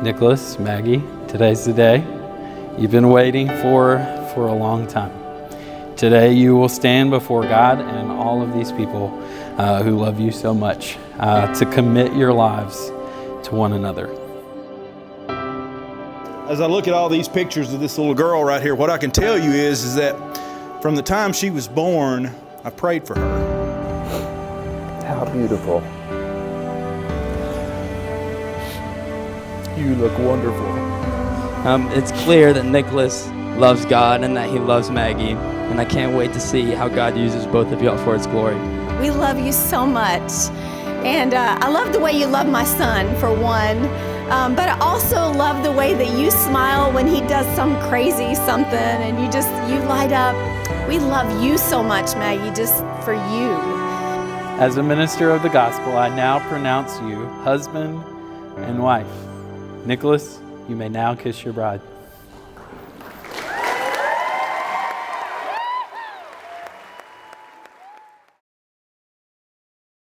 Nicholas, Maggie, today's the day you've been waiting for a long time. Today you will stand before God and all of these people who love you so much to commit your lives to one another. As I look at all these pictures of this little girl right here, what I can tell you is that from the time she was born, I prayed for her. How beautiful. You look wonderful. It's clear that Nicholas loves God and that he loves Maggie, and I can't wait to see how God uses both of y'all for His glory. We love you so much, and I love the way you love my son, for one, but I also love the way that you smile when he does some crazy something, and you light up. We love you so much, Maggie, just for you. As a minister of the gospel, I now pronounce you husband and wife. Nicholas, you may now kiss your bride.